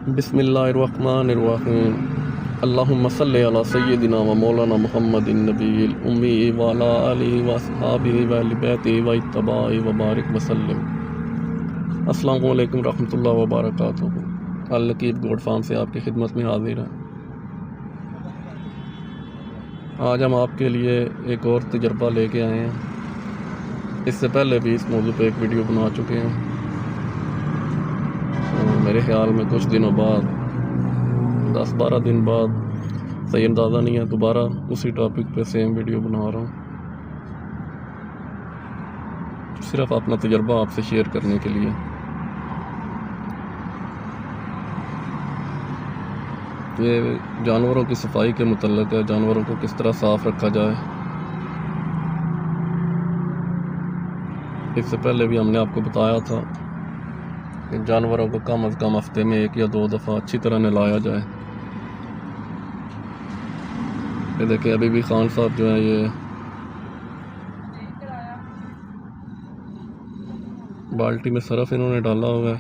बिस्मिल्लाहिर्रहमानिर्रहीम। अल्लाहुम्मा सल्लि अला सय्यिदिना व मौलाना मुहम्मदिन नबिय्यिल उम्मी व अला आलिहि व अस्हाबिहि व अहलि बैतिहि व इत्तबाइहि व बारिक व सल्लिम। अस्सलामु अलैकुम रहमतुल्लाहि व बरकातुहू। अल नकीब गोड फार्म से आपकी खिदमत में हाजिर है। आज हम आपके लिए एक और तजर्बा लेके आए हैं। इससे पहले भी इस मौजू पे एक वीडियो बना चुके हैं। तो मेरे ख्याल में कुछ दिनों बाद 10-12 दिन बाद, सही अंदाज़ा नहीं है, दोबारा उसी टॉपिक पे सेम वीडियो बना रहा हूँ, सिर्फ अपना तजर्बा आपसे शेयर करने के लिए। ये जानवरों की सफाई के मुतल्लिक़ है, जानवरों को किस तरह साफ़ रखा जाए। इससे पहले भी हमने आपको बताया था कि जानवरों को कम अज़ कम हफ्ते में 1 या 2 दफ़ा अच्छी तरह नहलाया जाए। ये देखिए, अभी भी खान साहब जो है ये बाल्टी में सरफ इन्होंने डाला हुआ है।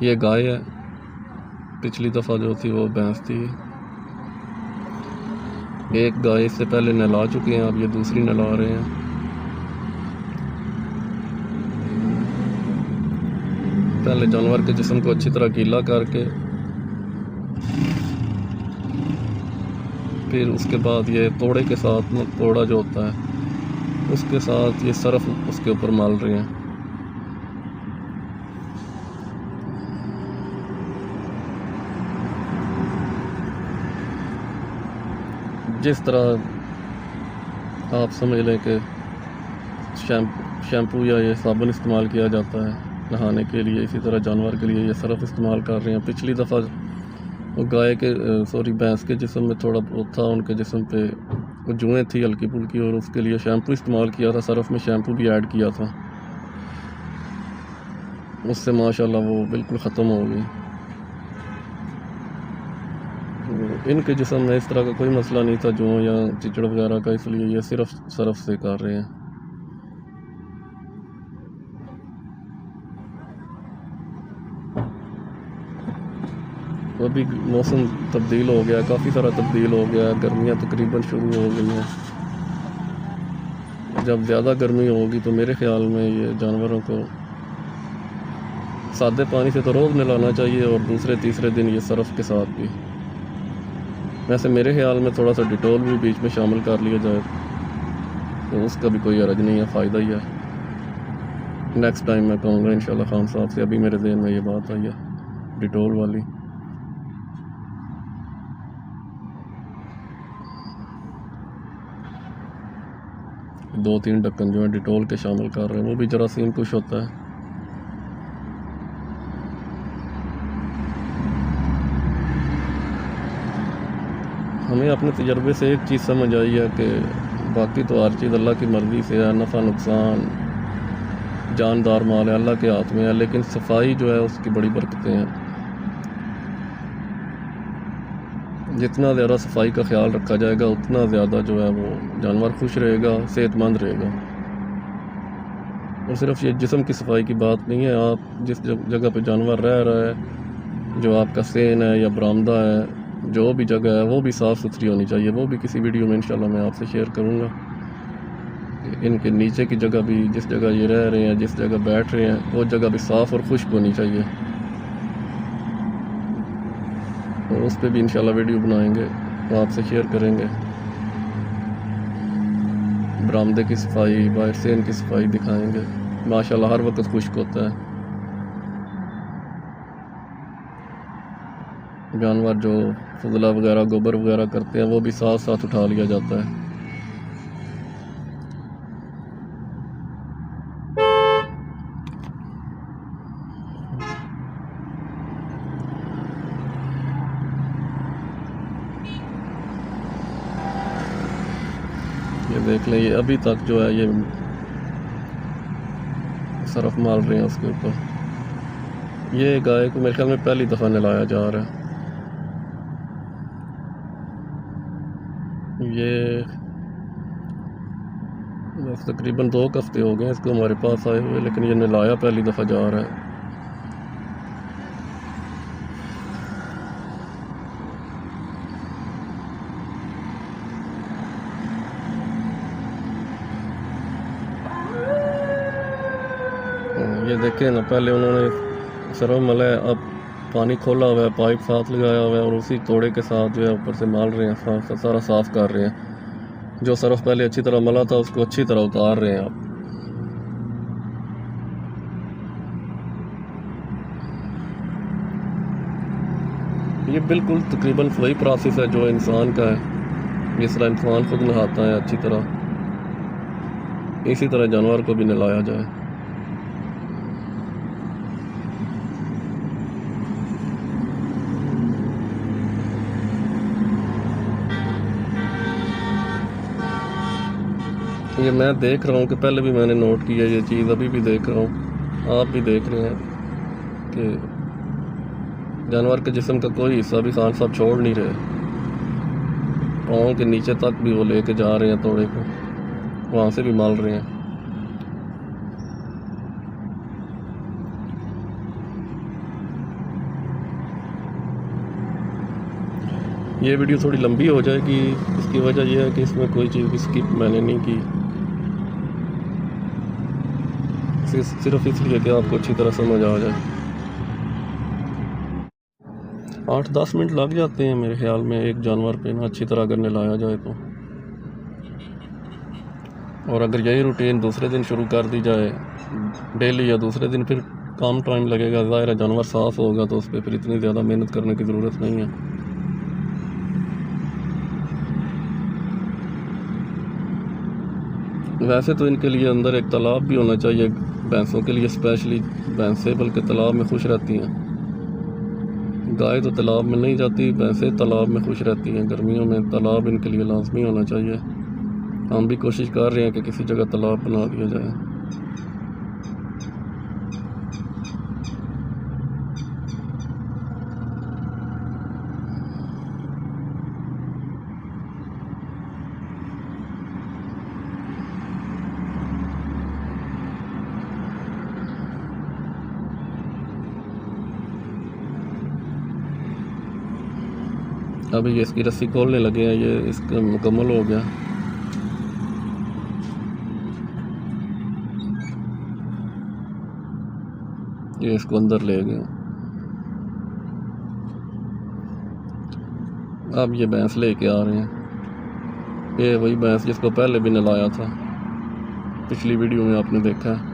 ये गाय है, पिछली दफ़ा जो थी वो भैंस थी। एक गाय इससे पहले नहला चुके हैं, अब ये दूसरी नहला रहे हैं। पहले जानवर के जिस्म को अच्छी तरह गीला करके फिर उसके बाद ये तोड़े के साथ, तोड़ा जो होता है उसके साथ ये सरफ उसके ऊपर माल रहे हैं। जिस तरह आप समझ लें कि शैम्पू या ये साबुन इस्तेमाल किया जाता है नहाने के लिए, इसी तरह जानवर के लिए ये सरफ इस्तेमाल कर रहे हैं। पिछली दफ़ा वो गाय के भैंस के जिस्म में थोड़ा बहुत था, उनके जिस्म पे वो जुएँ थी हल्की फुल्की, और उसके लिए शैम्पू इस्तेमाल किया था, सरफ में शैम्पू भी ऐड किया था। उससे माशाल्लाह वो बिल्कुल ख़त्म हो गई। इनके जिस्म में इस तरह का कोई मसला नहीं था जुओं या चिचड़ वगैरह का, इसलिए ये सिर्फ सरफ से कर रहे हैं। अभी मौसम तब्दील हो गया, काफ़ी सारा तब्दील हो गया, गर्मियाँ तकरीबन शुरू हो गई हैं। जब ज़्यादा गर्मी होगी तो मेरे ख़्याल में ये जानवरों को सादे पानी से तो रोज़ नहलाना चाहिए, और दूसरे तीसरे दिन ये सरफ के साथ भी। वैसे मेरे ख्याल में थोड़ा सा डिटोल भी बीच में शामिल कर लिया जाए तो उसका भी कोई हर्ज नहीं है, फ़ायदा ही है। नेक्स्ट टाइम मैं कहूँगा इंशाल्लाह खान साहब से। अभी मेरे ज़हन में ये बात आई है डिटोल वाली। दो 3 ढक्कन जो है डिटोल के शामिल कर रहे हैं, वो भी जरासीम कुछ होता है। हमें अपने तजर्बे से एक चीज़ समझ आई है कि बाकी तो हर चीज़ अल्लाह की मर्ज़ी से है, नफ़ा नुकसान, जानदार माल है अल्लाह के हाथ में है, लेकिन सफाई जो है उसकी बड़ी बरकतें हैं। जितना ज़्यादा सफाई का ख्याल रखा जाएगा उतना ज़्यादा जो है वो जानवर खुश रहेगा, सेहतमंद रहेगा। और सिर्फ ये जिस्म की सफाई की बात नहीं है, आप जिस जगह पे जानवर रह रहा है, जो आपका सेन है या बरामदा है, जो भी जगह है वो भी साफ़ सुथरी होनी चाहिए। वो भी किसी वीडियो में इंशाल्लाह मैं आपसे शेयर करूँगा। इनके नीचे की जगह भी, जिस जगह ये रह रहे हैं, जिस जगह बैठ रहे हैं, वो जगह भी साफ़ और खुश्क होनी चाहिए। और उस पर भी इंशाल्लाह वीडियो बनाएंगे, वो आपसे शेयर करेंगे। बरामदे की सफाई, बाहर सेन की सफाई दिखाएंगे। माशाल्लाह हर वक्त खुश्क होता है। जानवर जो फजला वगैरह, गोबर वगैरह करते हैं, वो भी साथ साथ उठा लिया जाता है। ये देख लें, ये अभी तक जो है ये सरफ मार रहे हैं उसके ऊपर। ये गाय को मेरे ख्याल में पहली दफ़ा नहलाया जा रहा है। ये बस तकरीबन 2 हफ्ते हो गए इसको हमारे पास आए हुए, लेकिन ये नहलाया पहली दफ़ा जा रहा है। देखें ना, पहले उन्होंने सरफ मला है, अब पानी खोला हुआ है, पाइप साथ लगाया हुआ है और उसी तोड़े के साथ जो है ऊपर से माल रहे हैं, सारा साफ़ कर रहे हैं। जो सरफ पहले अच्छी तरह मला था उसको अच्छी तरह उतार रहे हैं आप। ये बिल्कुल तकरीबन वही प्रोसेस है जो इंसान का है। जिस तरह इंसान खुद नहाता है अच्छी तरह, इसी तरह जानवर को भी नहलाया जाए। ये मैं देख रहा हूँ कि पहले भी मैंने नोट किया ये चीज़, अभी भी देख रहा हूँ, आप भी देख रहे हैं कि जानवर के जिस्म का कोई हिस्सा भी खान साहब छोड़ नहीं रहे। पाँव के नीचे तक भी वो लेके जा रहे हैं तोड़े को, वहाँ से भी माल रहे हैं। ये वीडियो थोड़ी लंबी हो जाएगी, इसकी वजह यह है कि इसमें कोई चीज़ भी स्किप मैंने नहीं की, सिर्फ इसलिए कि आपको अच्छी तरह समझ आ जाए। 8-10 मिनट लग जाते हैं मेरे ख्याल में एक जानवर पे ना, अच्छी तरह अगर नहलाया जाए तो। और अगर यही रूटीन दूसरे दिन शुरू कर दी जाए डेली, या दूसरे दिन फिर कम टाइम लगेगा, ज़ाहिर है जानवर साफ़ होगा तो उस पर फिर इतनी ज़्यादा मेहनत करने की ज़रूरत नहीं है। वैसे तो इनके लिए अंदर एक तालाब भी होना चाहिए, भैंसों के लिए स्पेशली। भैंसें बल्कि तालाब में खुश रहती हैं, गाय तो तालाब में नहीं जाती, भैंसें तालाब में खुश रहती हैं। गर्मियों में तालाब इनके लिए लाजमी होना चाहिए। हम भी कोशिश कर रहे हैं कि किसी जगह तालाब बना दिया जाए। अभी ये इसकी रस्सी खोलने लगे हैं, ये इसका मुकम्मल हो गया। ये इसको अंदर ले गए। अब ये भैंस लेके आ रहे हैं। ये वही भैंस जिसको पहले भी नहलाया था, पिछली वीडियो में आपने देखा है।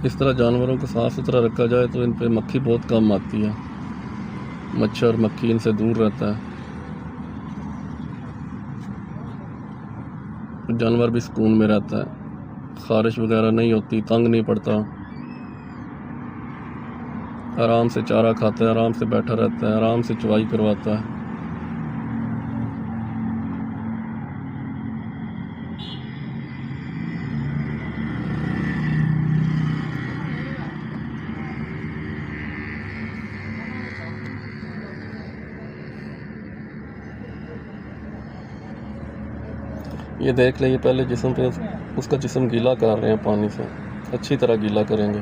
इस तरह जानवरों को साफ़ सुथरा रखा जाए तो इन पे मक्खी बहुत कम आती है, मच्छर मक्खी इनसे दूर रहता है, जानवर भी सुकून में रहता है, ख़ारिश वगैरह नहीं होती, तंग नहीं पड़ता, आराम से चारा खाता है, आराम से बैठा रहता है, आराम से चुवाई करवाता है। ये देख ले, ये पहले जिस्म पे उसका जिस्म गीला कर रहे हैं पानी से, अच्छी तरह गीला करेंगे।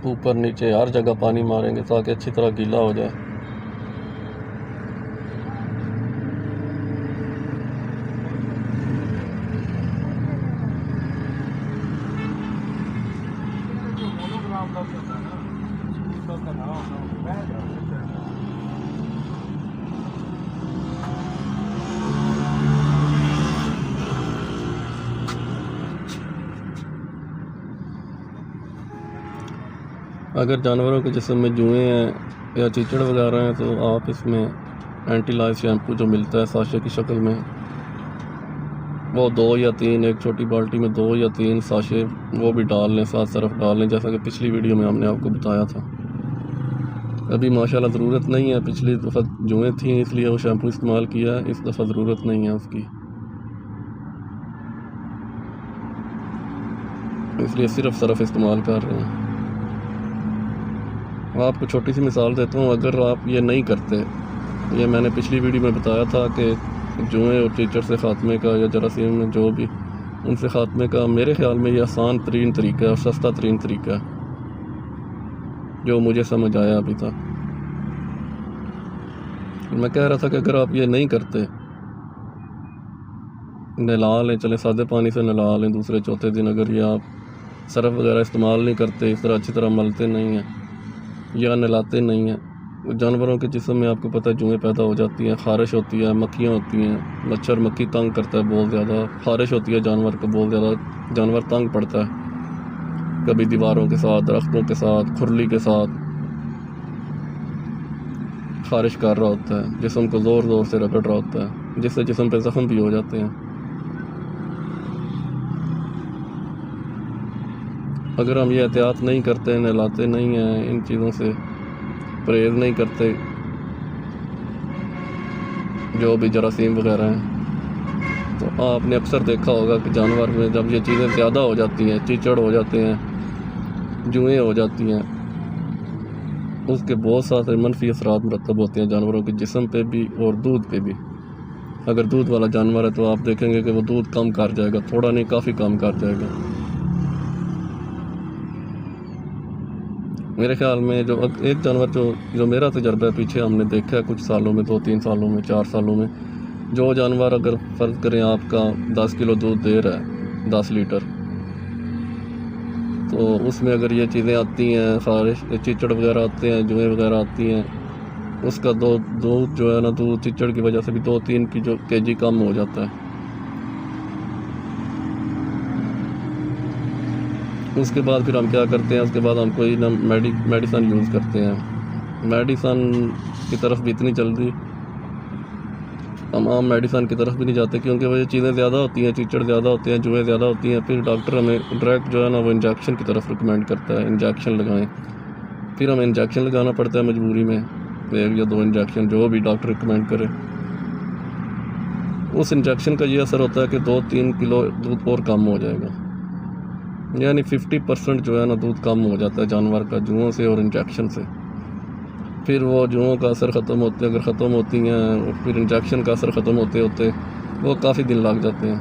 ऊपर नीचे हर जगह पानी मारेंगे ताकि अच्छी तरह गीला हो जाए। अगर जानवरों के जिस्म में जुएँ हैं या चीचड़ वगैरह हैं तो आप इसमें एंटी-लाइस शैम्पू जो मिलता है साशे की शक्ल में, वो 2 या 3, एक छोटी बाल्टी में 2 या 3 साशे वो भी डाल लें, साथ सरफ डाल लें, जैसा कि पिछली वीडियो में हमने आपको बताया था। अभी माशाल्लाह ज़रूरत नहीं है, पिछली दफ़ा जुएँ थी इसलिए वो शैम्पू इस्तेमाल किया है, इस दफ़ा ज़रूरत नहीं है उसकी। इसलिए सिर्फ सरफ इस्तेमाल कर रहे हैं। आपको छोटी सी मिसाल देता हूँ, अगर आप ये नहीं करते, ये मैंने पिछली वीडियो में बताया था कि जुएँ और टीचर से ख़ात्मे का या जरासीम में जो भी उनसे ख़ात्मे का मेरे ख़्याल में ये आसान तरीन तरीका है और सस्ता तरीन तरीका है जो मुझे समझ आया अभी तक। मैं कह रहा था कि अगर आप ये नहीं करते, नहला लें, चले सादे पानी से नहला लें, दूसरे चौथे दिन अगर ये आप सरफ वगैरह इस्तेमाल नहीं करते, इस तरह अच्छी तरह मलते नहीं हैं या नहलाते नहीं हैं, जानवरों के जिस्म में आपको पता है जुएँ पैदा हो जाती हैं, ख़ारिश होती है, मक्खियाँ होती हैं, मच्छर मक्खी तंग करता है बहुत ज़्यादा, ख़ारिश होती है जानवर को बहुत ज़्यादा, जानवर तंग पड़ता है, कभी दीवारों के साथ, दरख्तों के साथ, खुरली के साथ ख़ारिश कर रहा होता है, जिस्म को ज़ोर ज़ोर से रगड़ रहा होता है, जिससे जिस्म पे ज़ख्म भी हो जाते हैं। अगर हम ये एहतियात नहीं करते, नहलाते नहीं हैं, इन चीज़ों से परहेज़ नहीं करते, जो भी जरासीम वगैरह हैं, तो आपने अक्सर देखा होगा कि जानवर में जब ये चीज़ें ज़्यादा हो जाती हैं, कीचड़ हो जाते हैं, जुएँ हो जाती हैं, उसके बहुत सारे मनफी असरात मुरतब होते हैं जानवरों के जिस्म पे भी और दूध पे भी। अगर दूध वाला जानवर है तो आप देखेंगे कि वो दूध कम कर जाएगा, थोड़ा नहीं काफ़ी कम कर जाएगा। मेरे ख्याल में जो एक जानवर जो मेरा तजर्बा है, पीछे हमने देखा है कुछ सालों में, 2-3 सालों में, 4 सालों में, जो जानवर अगर फ़र्ज़ करें आपका 10 किलो दूध दे रहा है, 10 लीटर, तो उसमें अगर ये चीज़ें आती हैं, ख़ारिश कीचड़ वगैरह आते हैं, जुएँ वगैरह आती हैं, उसका दूध जो है ना, दूध कीचड़ की वजह से भी 2-3 केजी कम हो जाता है। उसके बाद फिर हम क्या करते हैं, उसके बाद हम कोई ना मेडिसन यूज़ करते हैं। मेडिसन की तरफ भी इतनी जल्दी हम आम मेडिसन की तरफ भी नहीं जाते, क्योंकि वो ये चीज़ें ज़्यादा होती हैं, कीचड़ ज़्यादा होते हैं, जुएँ ज़्यादा होती हैं। फिर डॉक्टर हमें डायरेक्ट जो है ना वो इंजेक्शन की तरफ रिकमेंड करता है, इंजेक्शन लगाएं। फिर हमें इंजेक्शन लगाना पड़ता है मजबूरी में, 1 या 2 इंजेक्शन जो भी डॉक्टर रिकमेंड करे। उस इंजेक्शन का ये असर होता है कि 2-3 किलो दूध और कम हो जाएगा, यानी 50% जो है ना दूध कम हो जाता है जानवर का, जुओं से और इंजेक्शन से। फिर वो जुओं का असर ख़त्म होते अगर ख़त्म होती हैं, और फिर इंजेक्शन का असर ख़त्म होते होते वो काफ़ी दिन लग जाते हैं,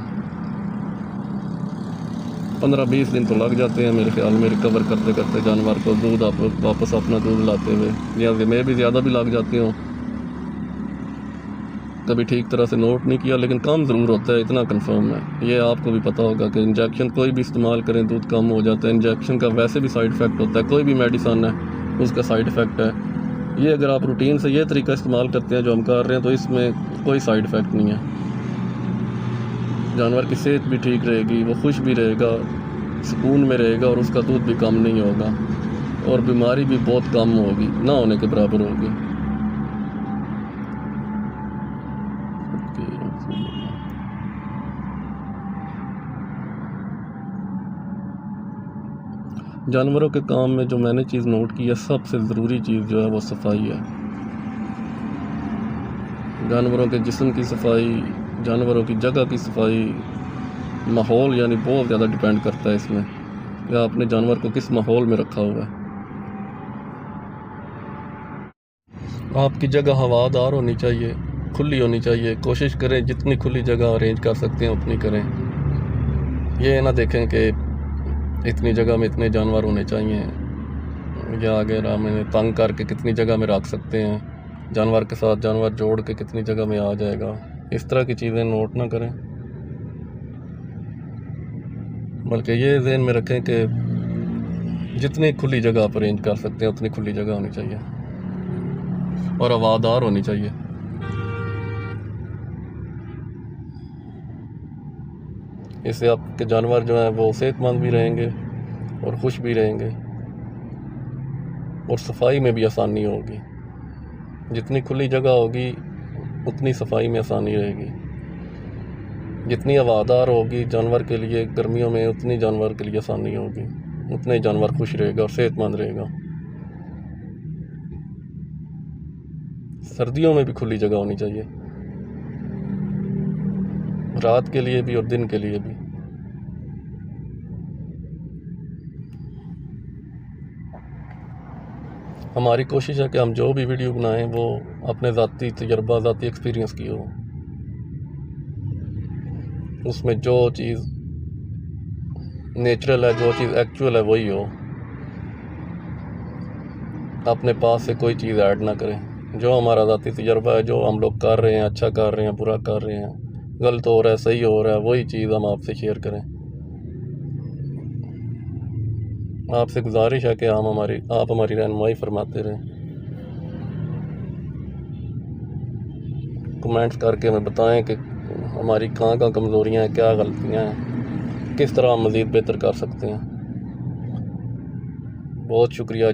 15-20 दिन तो लग जाते हैं मेरे ख्याल में रिकवर करते करते जानवर को दूध वापस अपना दूध लाते हुए, या मैं भी ज़्यादा भी लग जाती हूँ। कभी ठीक तरह से नोट नहीं किया, लेकिन कम ज़रूर होता है, इतना कंफर्म है। ये आपको भी पता होगा कि इंजेक्शन कोई भी इस्तेमाल करें दूध कम हो जाता है। इंजेक्शन का वैसे भी साइड इफ़ेक्ट होता है, कोई भी मेडिसन है उसका साइड इफ़ेक्ट है। ये अगर आप रूटीन से ये तरीका इस्तेमाल करते हैं जो हम कर रहे हैं, तो इसमें कोई साइड इफ़ेक्ट नहीं है। जानवर की सेहत भी ठीक रहेगी, वो खुश भी रहेगा, सुकून में रहेगा, और उसका दूध भी कम नहीं होगा, और बीमारी भी बहुत कम होगी, ना होने के बराबर होगी। जानवरों के काम में जो मैंने चीज़ नोट की है, सबसे ज़रूरी चीज़ जो है वो सफाई है। जानवरों के जिस्म की सफाई, जानवरों की जगह की सफाई, माहौल यानी बहुत ज़्यादा डिपेंड करता है इसमें कि आपने जानवर को किस माहौल में रखा हुआ है। आपकी जगह हवादार होनी चाहिए, खुली होनी चाहिए। कोशिश करें जितनी खुली जगह अरेंज कर सकते हैं उतनी करें। ये ना देखें कि इतनी जगह में इतने जानवर होने चाहिए, या अगर हम इन्हें तंग करके कितनी जगह में रख सकते हैं, जानवर के साथ जानवर जोड़ के कितनी जगह में आ जाएगा, इस तरह की चीज़ें नोट ना करें, बल्कि ये ज़हन में रखें कि जितनी खुली जगह आप अरेंज कर सकते हैं उतनी खुली जगह होनी चाहिए और हवादार होनी चाहिए। इससे आपके जानवर जो हैं वो सेहतमंद भी रहेंगे और खुश भी रहेंगे, और सफाई में भी आसानी होगी। जितनी खुली जगह होगी उतनी सफाई में आसानी रहेगी। जितनी हवादार होगी जानवर के लिए गर्मियों में, उतनी जानवर के लिए आसानी होगी, उतने जानवर खुश रहेगा और सेहतमंद रहेगा। सर्दियों में भी खुली जगह होनी चाहिए, रात के लिए भी और दिन के लिए भी। हमारी कोशिश है कि हम जो भी वीडियो बनाएं वो अपने ज़ाती तजर्बा, ज़ाती एक्सपीरियंस की हो, उसमें जो चीज़ नेचुरल है, जो चीज़ एक्चुअल है वही हो, अपने पास से कोई चीज़ ऐड ना करें। जो हमारा ज़ाती तजर्बा है, जो हम लोग कर रहे हैं, अच्छा कर रहे हैं, बुरा कर रहे हैं, गलत हो रहा है, सही हो रहा है, वही चीज़ हम आपसे शेयर करें। आपसे गुजारिश है कि आप हमारी रहनुमाई फरमाते रहें। कमेंट्स करके हमें बताएं कि हमारी कहाँ कहाँ कमज़ोरियाँ हैं, क्या गलतियाँ हैं, किस तरह हम मज़ीद बेहतर कर सकते हैं। बहुत शुक्रिया।